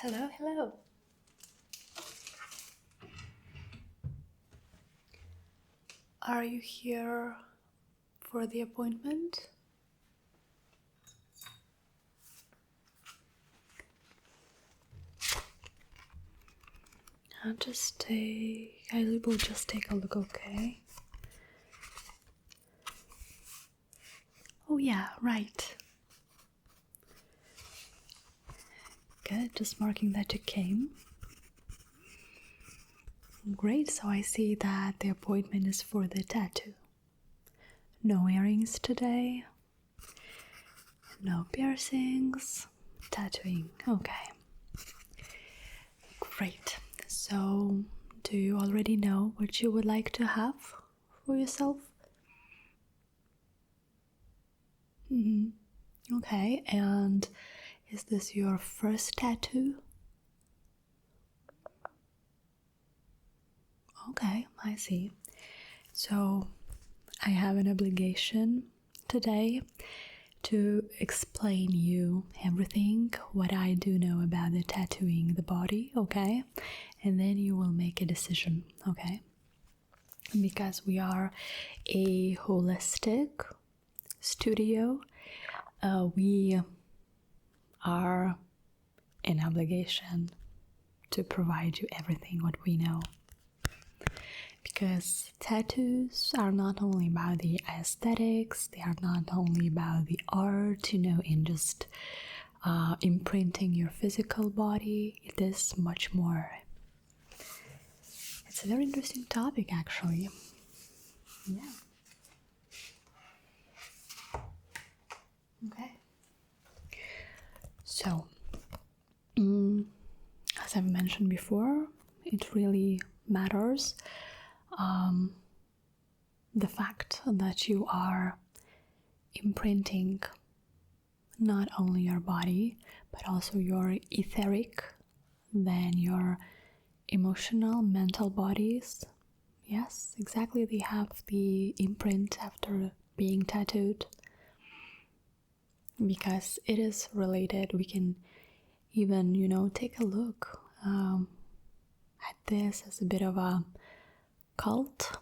Hello, hello. Are you here for the appointment? I will just take a look, okay? Oh yeah, right. Good, just marking that you came. Great, so I see that the appointment is for the tattoo. No earrings today. No piercings. Tattooing, okay. Great. So, do you already know what you would like to have for yourself? Okay, and is this your first tattoo? Okay, I see. So, I have an obligation today to explain you everything what I do know about the tattooing the body, okay? And then you will make a decision, okay? Because we are a holistic studio, we are an obligation to provide you everything what we know. Because tattoos are not only about the aesthetics, they are not only about the art, in just imprinting your physical body. It is much more. It's a very interesting topic, actually. Yeah. Okay. So, as I've mentioned before, it really matters the fact that you are imprinting not only your body but also your etheric, then your emotional, mental bodies. Yes, exactly, they have the imprint after being tattooed, because it is related. We can even take a look at this as a bit of a cult.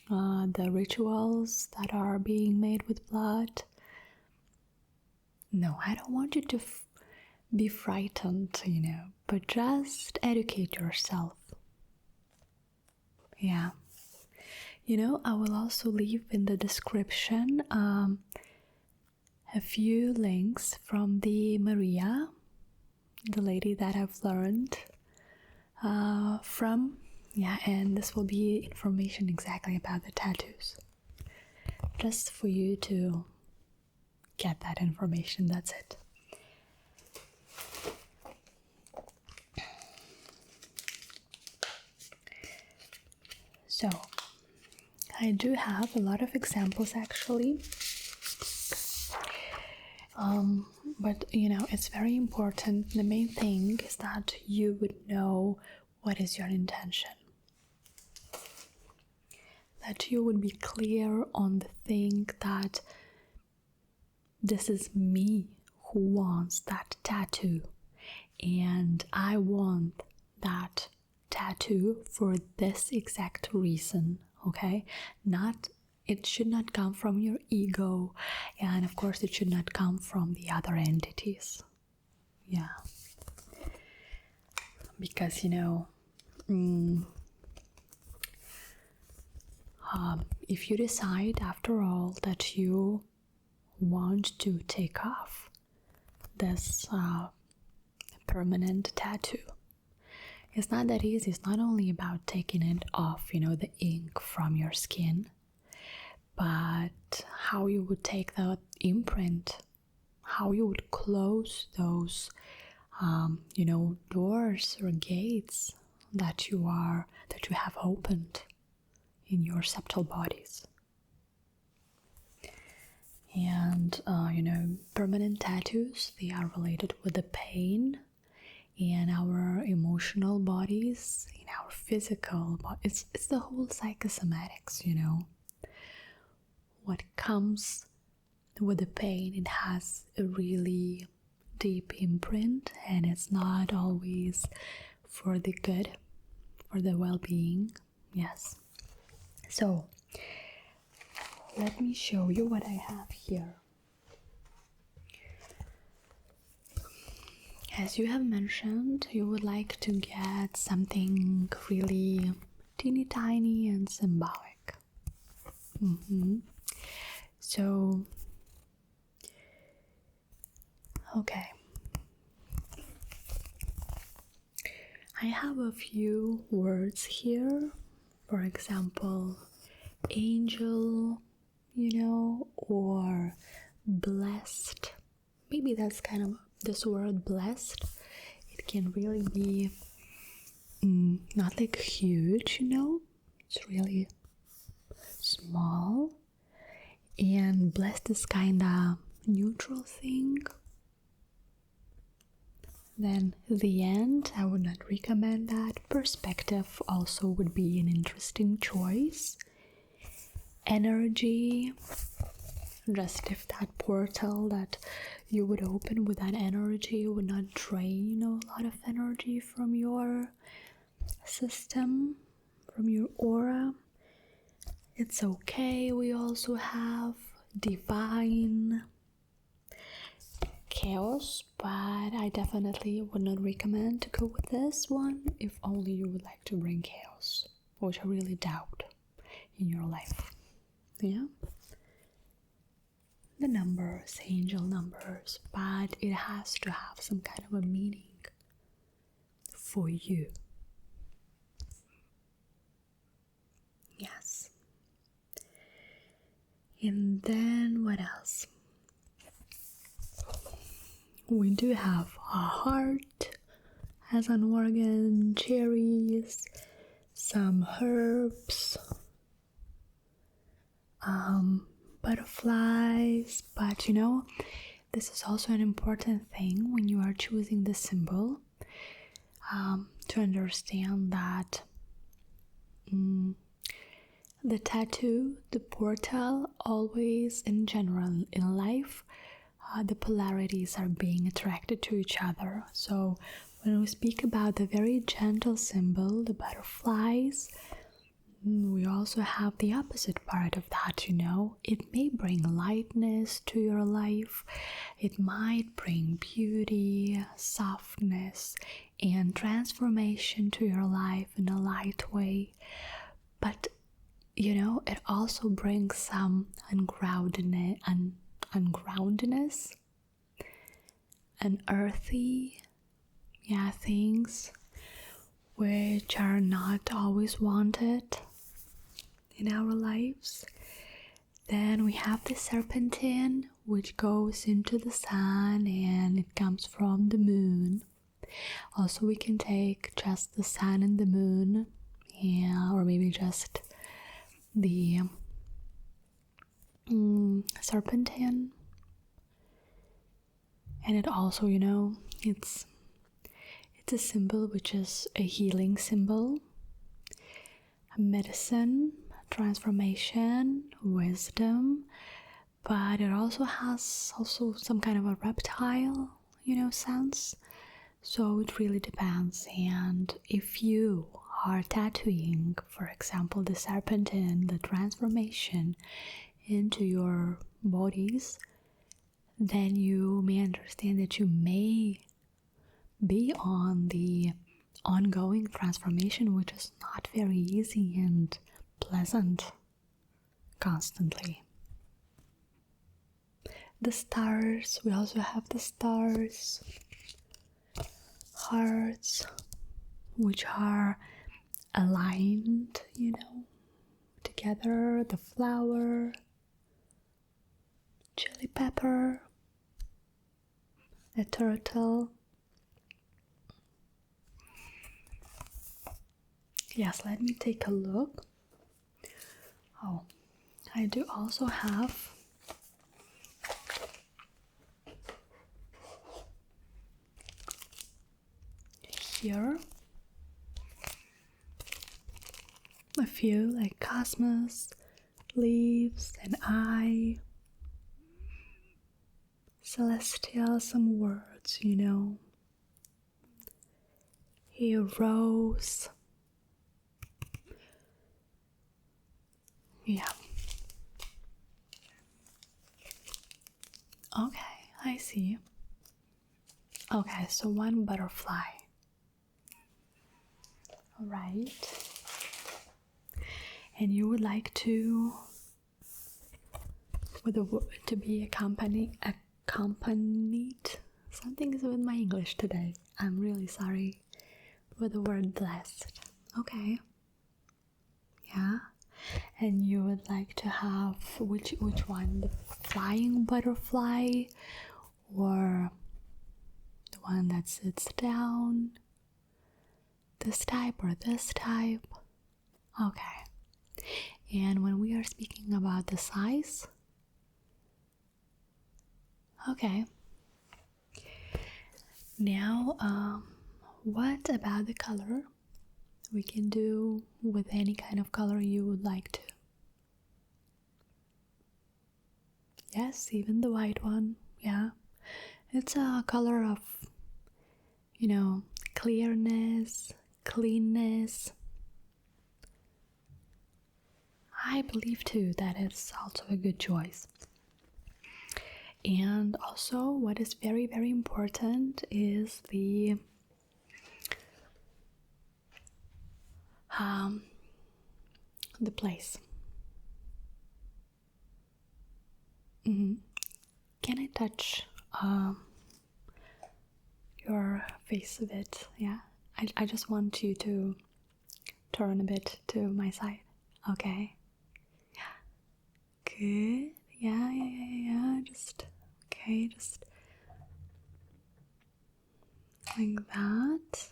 The rituals that are being made with blood. No, I don't want you to be frightened, but just educate yourself. Yeah. I will also leave in the description a few links from the Maria, the lady that I've learned from. Yeah, and this will be information exactly about the tattoos. Just for you to get that information, that's it. So, I do have a lot of examples actually. But it's very important. The main thing is that you would know what is your intention. That you would be clear on the thing that this is me who wants that tattoo, and I want that tattoo for this exact reason, okay? It should not come from your ego, and of course it should not come from the other entities. Yeah. Because if you decide after all that you want to take off this permanent tattoo, it's not that easy. It's not only about taking it off, the ink from your skin, but how you would take that imprint, how you would close those doors or gates that you have opened in your subtle bodies. And permanent tattoos, they are related with the pain in our emotional bodies, in our physical bodies. It's the whole psychosomatics, What comes with the pain, it has a really deep imprint, and it's not always for the good, for the well-being. Yes. So let me show you what I have here. As you have mentioned, you would like to get something really teeny tiny and symbolic. So, okay. I have a few words here. For example, angel, or blessed. Maybe that's kind of this word blessed. It can really be not like huge, it's really small. And blessed is kind of neutral thing. Then the end, I would not recommend that. Perspective also would be an interesting choice. Energy, just if that portal that you would open with that energy would not drain a lot of energy from your system, from your aura, it's okay. We also have divine chaos, but I definitely would not recommend to go with this one if only you would like to bring chaos, which I really doubt in your life. Yeah, the numbers, angel numbers, but it has to have some kind of a meaning for you. Yes. And then what else? We do have a heart as an organ, cherries, some herbs, butterflies, but this is also an important thing when you are choosing the symbol, to understand that the tattoo, the portal, always in general in life, the polarities are being attracted to each other. So when we speak about the very gentle symbol, the butterflies, we also have the opposite part of that, It may bring lightness to your life. It might bring beauty, softness, and transformation to your life in a light way. But, it also brings some ungroundedness, and earthy, things which are not always wanted in our lives. Then we have the serpentine, which goes into the sun and it comes from the moon. Also, we can take just the sun and the moon, or maybe just the serpentine. And it also, it's a symbol which is a healing symbol, a medicine, transformation, wisdom, but it also has some kind of a reptile, sense. So it really depends. And if you are tattooing, for example, the serpentine, the transformation into your bodies, then you may understand that you may be on the ongoing transformation, which is not very easy and pleasant constantly. The stars, we also have the stars, hearts, which are aligned, together, the flower, chili pepper, a turtle. Yes, let me take a look. Oh, I do also have here a few like cosmos, leaves, an eye, celestial, some words, you know. Here, rose. Yeah. Okay, I see. Okay, so one butterfly. All right. And you would like to, to be accompanied. Something is with my English today. I'm really sorry. With the word blessed. Okay. Yeah. And you would like to have which one? The flying butterfly or the one that sits down? This type or this type? Okay. And when we are speaking about the size, okay. Now, what about the color? We can do with any kind of color you would like to. Yes, even the white one, yeah. It's a color of, you know, clearness, cleanness. I believe too that it's also a good choice. And also what is very, very important is the place. Can I touch your face a bit? Yeah, I just want you to turn a bit to my side. Okay. Good. Yeah. Just okay. Just like that.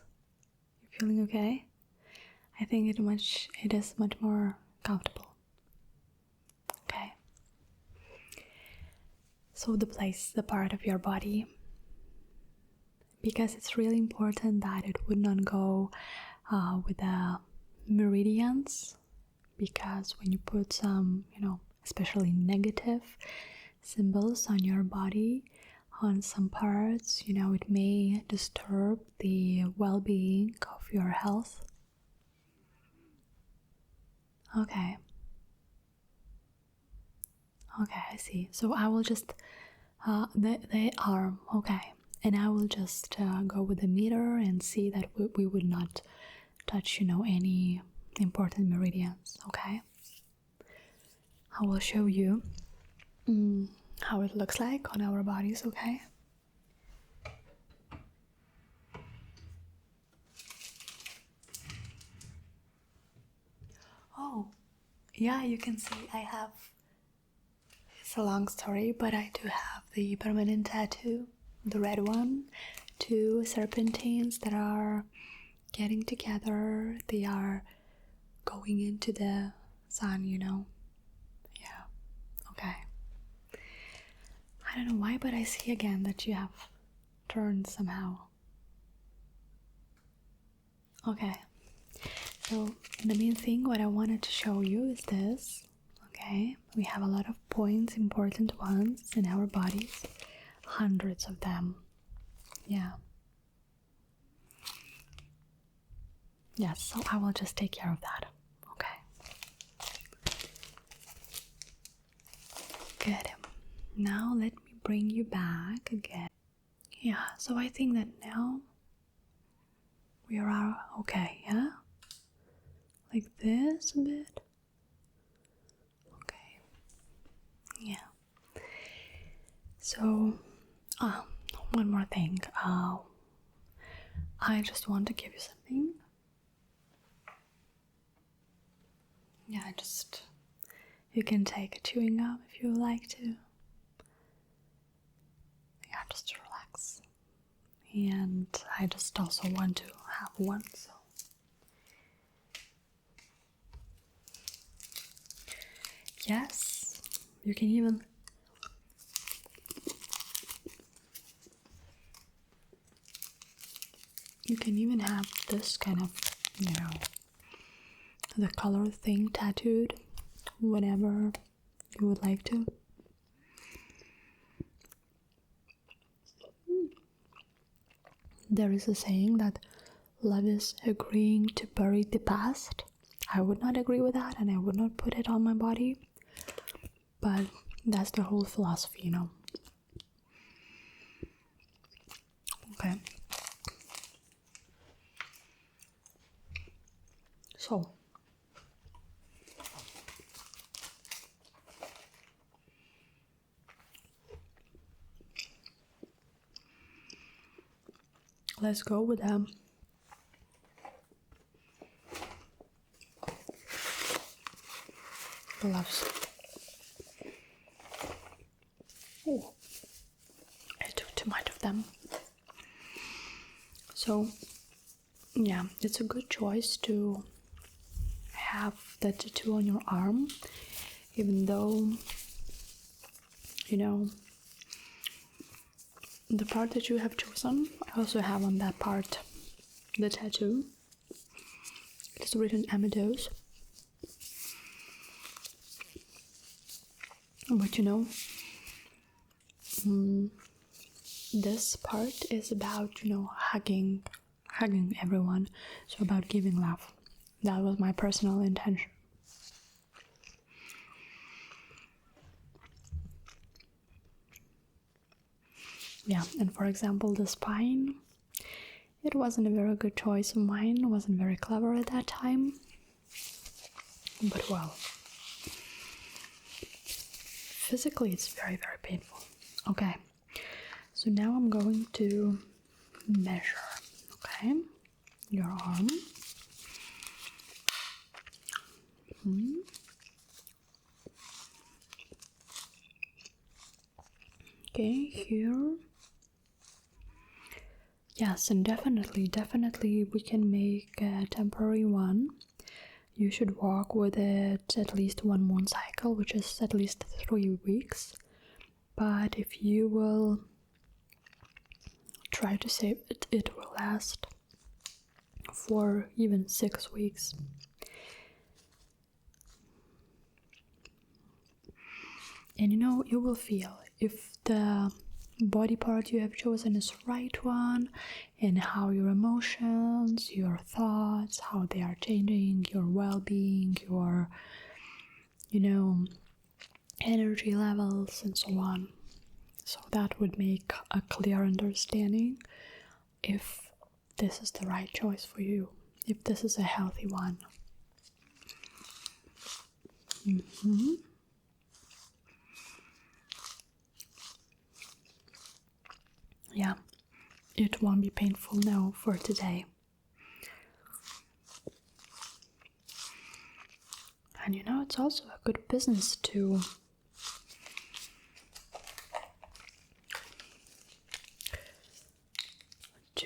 You feeling okay? I think it is much more comfortable. Okay. So the place, the part of your body, because it's really important that it would not go with the meridians, because when you put some, you know, especially negative symbols on your body, on some parts, you know, it may disturb the well-being of your health. Okay, I see. So I will just the arm, okay, and I will just go with the meter and see that we would not touch, you know, any important meridians. Okay, I will show you how it looks like on our bodies. Okay. Oh, yeah, you can see I have, it's a long story, but I do have the permanent tattoo, the red one, 2 serpentines that are getting together. They are going into the sun, you know. Yeah, okay. I don't know why, but I see again that you have turned somehow. Okay. So the main thing what I wanted to show you is this. Okay, we have a lot of points, important ones in our bodies, hundreds of them. Yeah. Yes, so I will just take care of that. Okay. Good. Now let me bring you back again. Yeah, so I think that now we are okay, yeah? Like this a bit. Okay. Yeah. So, one more thing. I just want to give you something. Yeah, you can take a chewing gum if you would like to. Yeah, just relax. And I just also want to have one, so. Yes, you can even have this kind of, you know, the color thing tattooed, whatever you would like to. there is a saying that love is agreeing to bury the past. I would not agree with that, and I would not put it on my body, but that's the whole philosophy, you know. Okay. So, let's go with gloves. Oh, I took too much of them. So, yeah, it's a good choice to have the tattoo on your arm, even though, you know, the part that you have chosen, I also have on that part the tattoo. It's written Amadeus. But you know, this part is about, you know, hugging everyone. So about giving love. That was my personal intention. Yeah, and for example, the spine, it wasn't a very good choice of mine. It wasn't very clever at that time. But well, physically it's very, very painful. Okay, so now I'm going to measure, okay, your arm. Okay, here. Yes, and definitely we can make a temporary one. You should walk with it at least 1 moon cycle, which is at least 3 weeks. But if you will try to save it, it will last for even 6 weeks. And you know, you will feel if the body part you have chosen is right one, and how your emotions, your thoughts, how they are changing, your well-being, your, you know, energy levels and so on. So that would make a clear understanding if this is the right choice for you, if this is a healthy one. Yeah, it won't be painful now for today. And you know, it's also a good business to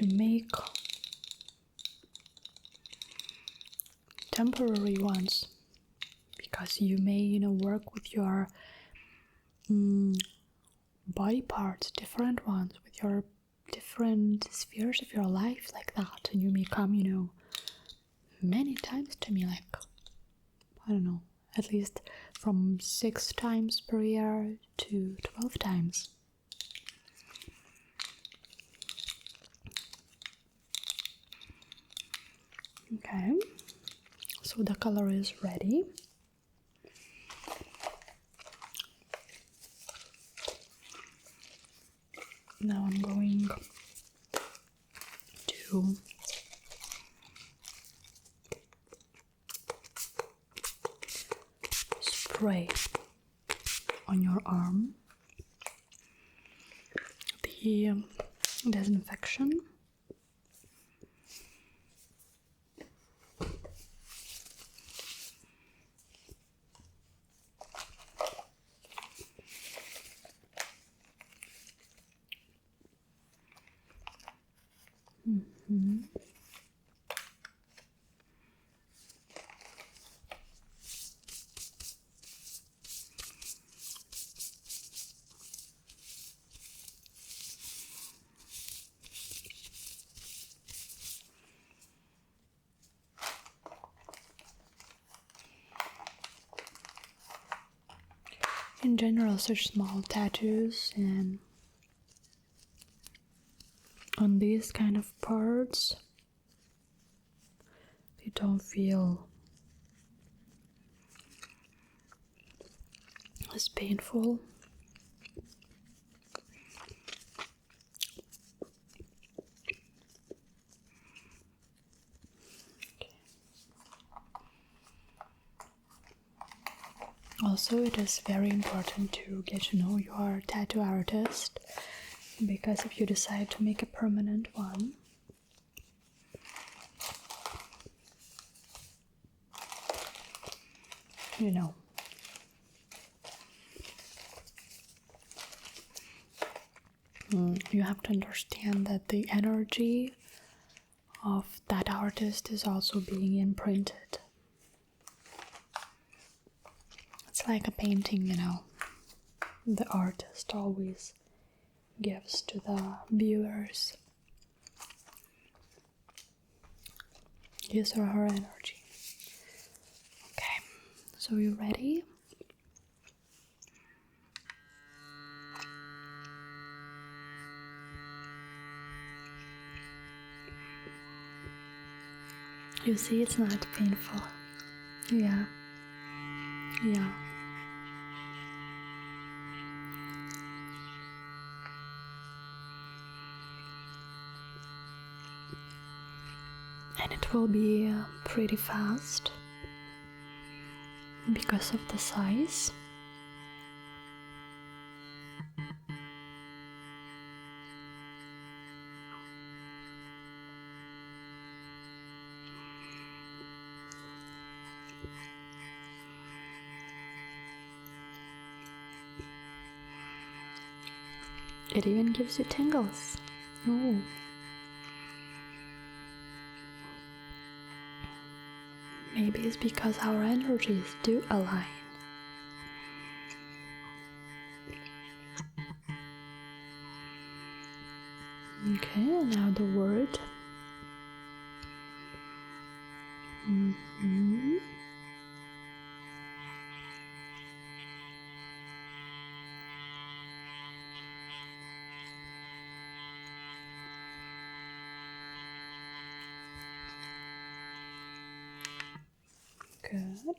make temporary ones, because you may, you know, work with your body parts, different ones, with your different spheres of your life, like that, and you may come, you know, many times to me, like, I don't know, at least from 6 times per year to 12 times. Okay, so the color is ready. Now I'm going to spray on your arm the disinfection. In general, such small tattoos and on these kind of parts, you don't feel as painful. Also, it is very important to get to know your tattoo artist, because if you decide to make a permanent one, you know, you have to understand that the energy of that artist is also being imprinted. It's like a painting, you know. The artist always gives to the viewers his or her energy. Okay, so you ready? You see, it's not painful. Yeah. And it will be pretty fast because of the size. It even gives you tingles. Oh. Maybe it's because our energies do align. Okay, now the word. Good.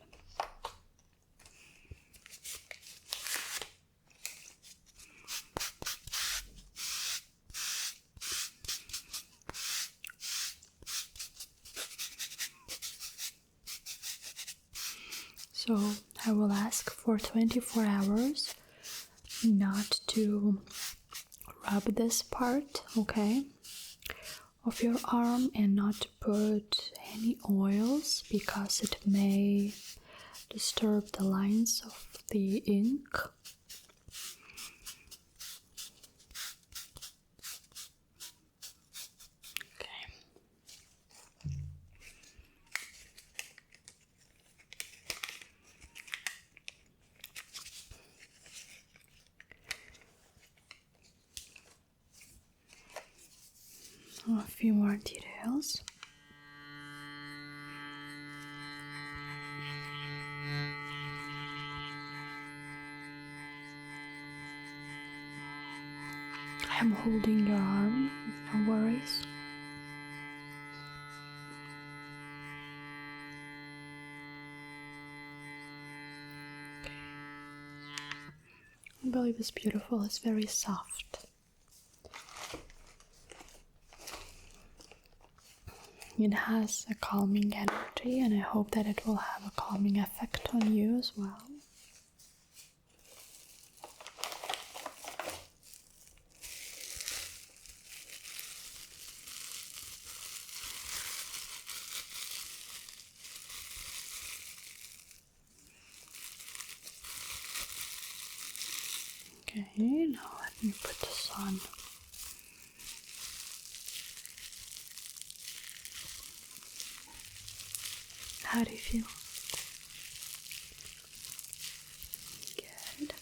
So I will ask for 24 hours not to rub this part, okay, of your arm, and not to put any oils because it may disturb the lines of the ink. A few more details. I'm holding your arm, no worries. Okay. I believe it's beautiful, it's very soft. It has a calming energy, and I hope that it will have a calming effect on you as well. Okay, now let me put this on. How do you feel? Good.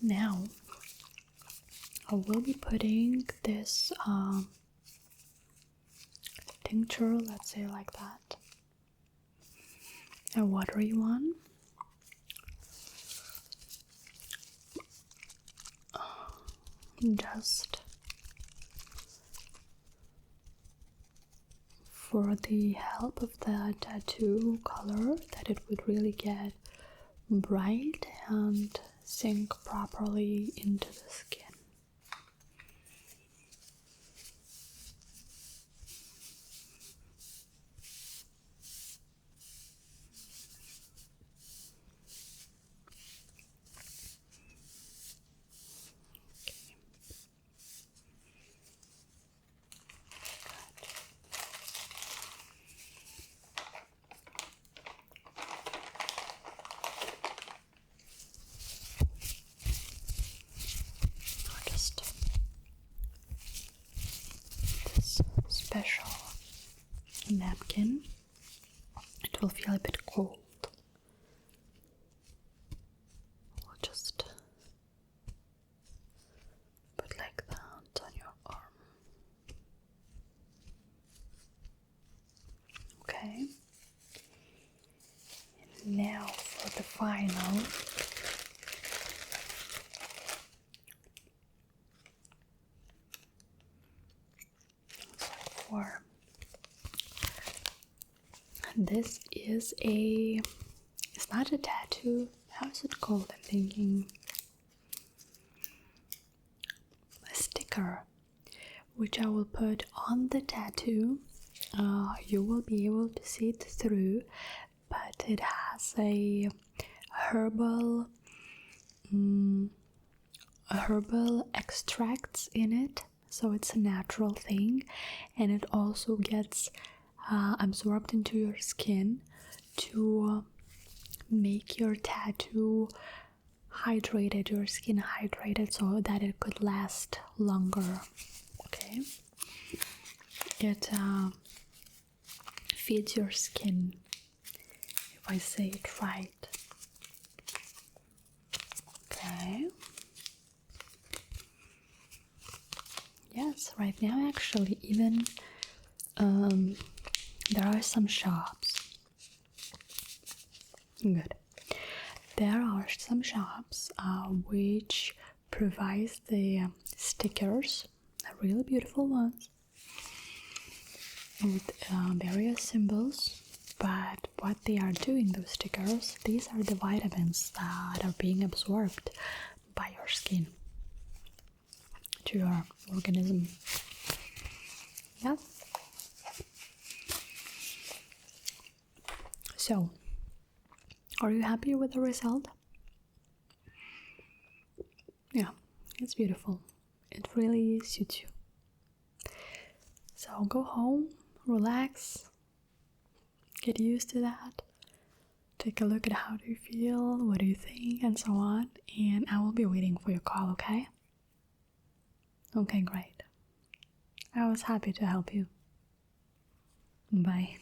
Now I will be putting this tincture, let's say like that, a watery one. Just for the help of the tattoo color, that it would really get bright and sink properly into the skin. Special napkin. It will feel a bit cold. We'll just put like that on your arm. Okay. And now for the final. This is it's not a tattoo, how is it called? I'm thinking a sticker, which I will put on the tattoo. You will be able to see it through, but it has a herbal extracts in it, so it's a natural thing, and it also gets absorbed into your skin to make your tattoo hydrated, your skin hydrated, so that it could last longer. Okay, it feeds your skin, if I say it right. Okay. Yes, right now actually even there are some shops. Good. There are some shops which provide the stickers, really beautiful ones, with various symbols. But what they are doing, those stickers, these are the vitamins that are being absorbed by your skin to your organism. Yeah. So, are you happy with the result? Yeah, it's beautiful. It really suits you. So go home, relax, get used to that. Take a look at how do you feel, what do you think, and so on. And I will be waiting for your call, okay? Okay, great. I was happy to help you. Bye.